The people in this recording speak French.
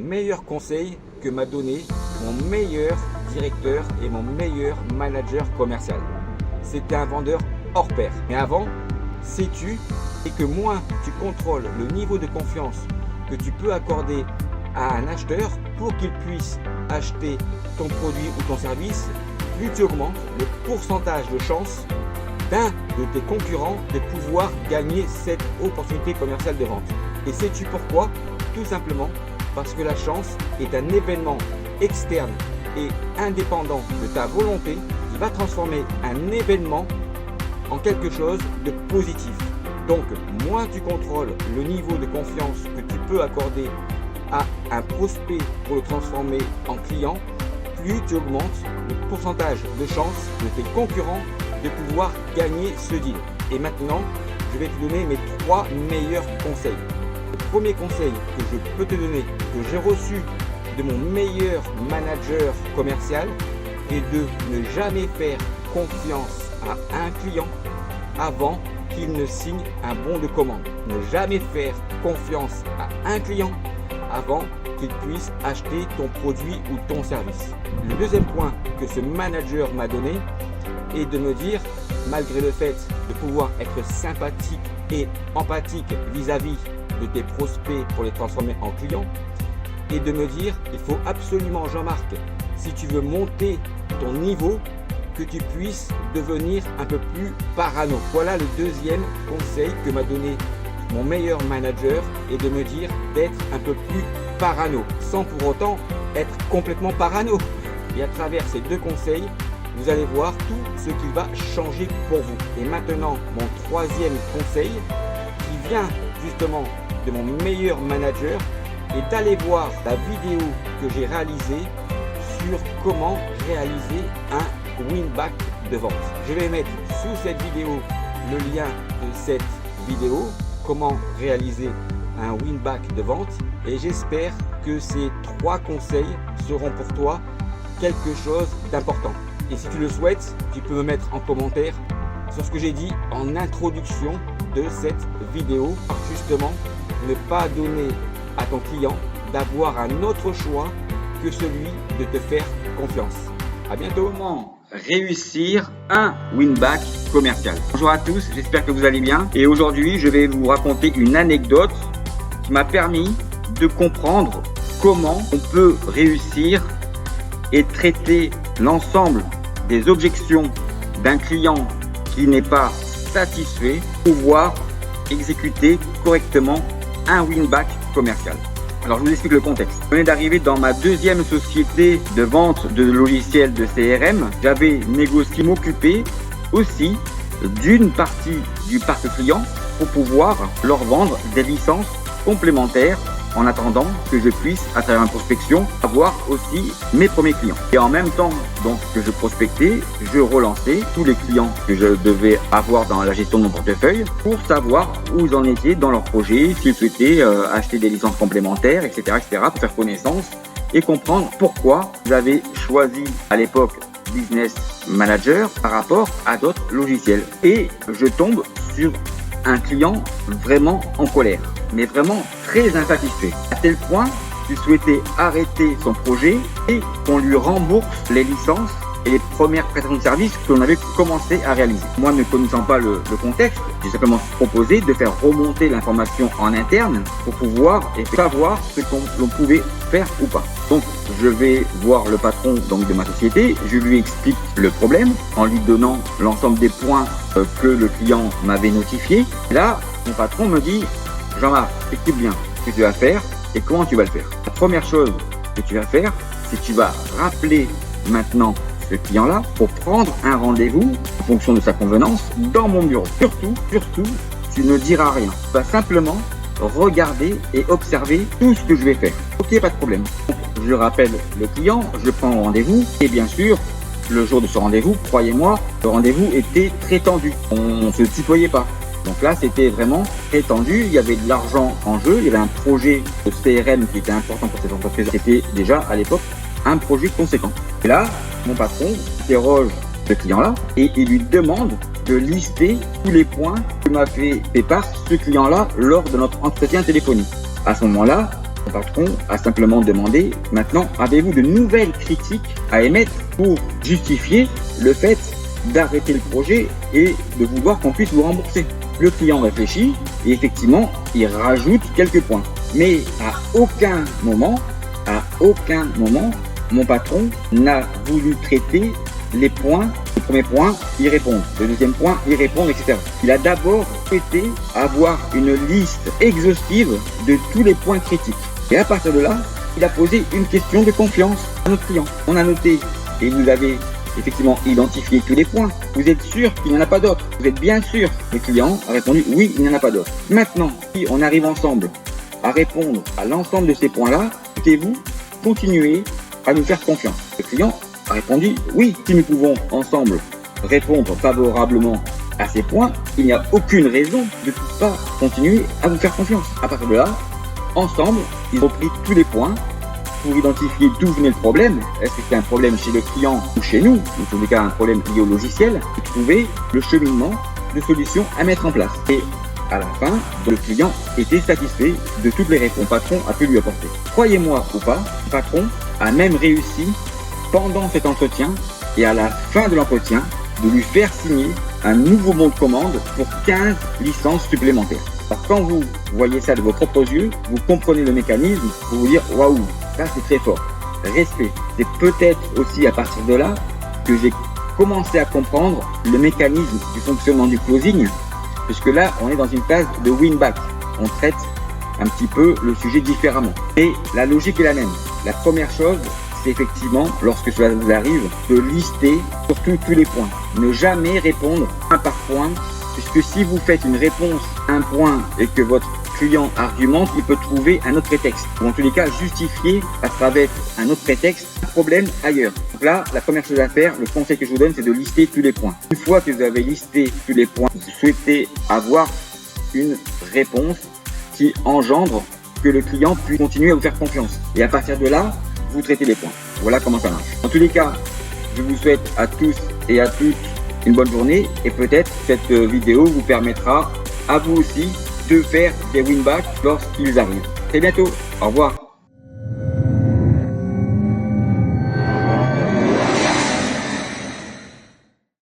meilleur conseil que m'a donné mon meilleur directeur et mon meilleur manager commercial. C'était un vendeur hors pair. Mais avant, sais-tu, et que moins tu contrôles le niveau de confiance que tu peux accorder à un acheteur pour qu'il puisse acheter ton produit ou ton service, plus tu augmentes le pourcentage de chance d'un de tes concurrents de pouvoir gagner cette opportunité commerciale de vente. Et sais-tu pourquoi? Tout simplement parce que la chance est un événement externe et indépendant de ta volonté qui va transformer un événement en quelque chose de positif. Donc, moins tu contrôles le niveau de confiance que tu peux accorder à un prospect pour le transformer en client, plus tu augmentes le pourcentage de chance de tes concurrents de pouvoir gagner ce deal. Et maintenant, je vais te donner mes 3 meilleurs conseils. Le premier conseil que je peux te donner, que j'ai reçu de mon meilleur manager commercial, est de ne jamais faire confiance à un client avant qu'il ne signe un bon de commande. Ne jamais faire confiance à un client avant qu'il puisse acheter ton produit ou ton service. Le deuxième point que ce manager m'a donné est de me dire, malgré le fait de pouvoir être sympathique et empathique vis-à-vis de tes prospects pour les transformer en clients, et de me dire, il faut absolument, Jean-Marc, si tu veux monter ton niveau, que tu puisses devenir un peu plus parano. Voilà le deuxième conseil que m'a donné mon meilleur manager, et de me dire d'être un peu plus parano, sans pour autant être complètement parano. Et à travers ces 2 conseils, vous allez voir tout ce qui va changer pour vous. Et maintenant, mon troisième conseil, qui vient justement de mon meilleur manager, est d'aller voir la vidéo que j'ai réalisée sur comment réaliser un win-back de vente. Je vais mettre sous cette vidéo le lien de cette vidéo, comment réaliser un win-back de vente, et j'espère que ces 3 conseils seront pour toi quelque chose d'important. Et si tu le souhaites, tu peux me mettre en commentaire sur ce que j'ai dit en introduction de cette vidéo. Justement, ne pas donner à ton client d'avoir un autre choix que celui de te faire confiance. À bientôt. Comment réussir un win-back commercial? Bonjour à tous, j'espère que vous allez bien. Et aujourd'hui, je vais vous raconter une anecdote qui m'a permis de comprendre comment on peut réussir et traiter l'ensemble des objections d'un client qui n'est pas satisfait, pouvoir exécuter correctement un win-back commercial. Alors je vous explique le contexte. Je venais d'arriver dans ma 2e société de vente de logiciels de CRM. J'avais négocié, m'occuper aussi d'une partie du parc client pour pouvoir leur vendre des licences complémentaires en attendant que je puisse, à travers une prospection, avoir aussi mes premiers clients. Et en même temps donc que je prospectais, je relançais tous les clients que je devais avoir dans la gestion de mon portefeuille pour savoir où ils en étaient dans leur projet, s'ils souhaitaient acheter des licences complémentaires, etc., pour faire connaissance et comprendre pourquoi j'avais choisi à l'époque Business Manager par rapport à d'autres logiciels. Et je tombe sur un client vraiment en colère, mais vraiment très insatisfait, à tel point qu'il souhaitait arrêter son projet et qu'on lui rembourse les licences et les premières prestations de services que l'on avait commencé à réaliser. Moi, ne connaissant pas le contexte, j'ai simplement proposé de faire remonter l'information en interne pour pouvoir savoir ce qu'on pouvait faire ou pas. Donc, je vais voir le patron de ma société, je lui explique le problème en lui donnant l'ensemble des points que le client m'avait notifié. Là, mon patron me dit, Jean-Marc, explique bien ce que tu vas faire et comment tu vas le faire. La première chose que tu vas faire, c'est que tu vas rappeler maintenant ce client-là pour prendre un rendez-vous en fonction de sa convenance dans mon bureau. Surtout, tu ne diras rien. Tu vas simplement regarder et observer tout ce que je vais faire. Ok, pas de problème. Donc, je rappelle le client, je prends un rendez-vous et bien sûr, le jour de ce rendez-vous, croyez-moi, le rendez-vous était très tendu. On ne se tutoyait pas. Donc là, c'était vraiment très tendu. Il y avait de l'argent en jeu. Il y avait un projet de CRM qui était important pour cette entreprise. C'était déjà à l'époque un projet conséquent. Et là, mon patron interroge ce client-là et il lui demande de lister tous les points que m'a fait part ce client-là lors de notre entretien téléphonique. À ce moment-là, Le patron a simplement demandé, maintenant, avez-vous de nouvelles critiques à émettre pour justifier le fait d'arrêter le projet et de vouloir qu'on puisse vous rembourser? Le client réfléchit et effectivement, il rajoute quelques points. Mais à aucun moment, mon patron n'a voulu traiter les points. Le premier point, y répondre. Le deuxième point, y répondre, etc. Il a d'abord souhaité avoir une liste exhaustive de tous les points critiques. Et à partir de là, il a posé une question de confiance à notre client. On a noté, et vous avez effectivement identifié tous les points. Vous êtes sûr qu'il n'y en a pas d'autres? Vous êtes bien sûr? Le client a répondu oui, il n'y en a pas d'autres. Maintenant, si on arrive ensemble à répondre à l'ensemble de ces points-là, écoutez-vous, continuez à nous faire confiance. Le client a répondu oui, si nous pouvons ensemble répondre favorablement à ces points, il n'y a aucune raison de ne pas continuer à vous faire confiance. À partir de là, ensemble, ils ont pris tous les points pour identifier d'où venait le problème. Est-ce que c'est un problème chez le client ou chez nous, ou en tous les cas un problème lié au logiciel, et trouver le cheminement de solutions à mettre en place. Et à la fin, le client était satisfait de toutes les réponses que le patron a pu lui apporter. Croyez-moi ou pas, le patron a même réussi pendant cet entretien et à la fin de l'entretien de lui faire signer un nouveau bon de commande pour 15 licences supplémentaires. Alors quand vous voyez ça de vos propres yeux, vous comprenez le mécanisme, vous vous dire waouh, ça c'est très fort. Respect. C'est peut-être aussi à partir de là que j'ai commencé à comprendre le mécanisme du fonctionnement du closing, puisque là on est dans une phase de win-back. On traite un petit peu le sujet différemment. Et la logique est la même. La première chose, c'est effectivement, lorsque cela vous arrive, de lister surtout tous les points. Ne jamais répondre point par point, puisque si vous faites une réponse à un point et que votre client argumente, il peut trouver un autre prétexte. Ou en tous les cas, justifier à travers un autre prétexte un problème ailleurs. Donc là, la première chose à faire, le conseil que je vous donne, c'est de lister tous les points. Une fois que vous avez listé tous les points, vous souhaitez avoir une réponse qui engendre que le client puisse continuer à vous faire confiance. Et à partir de là, vous traitez les points. Voilà comment ça marche. En tous les cas, je vous souhaite à tous et à toutes une bonne journée et peut-être cette vidéo vous permettra à vous aussi de faire des win-back lorsqu'ils arrivent. À très bientôt. Au revoir.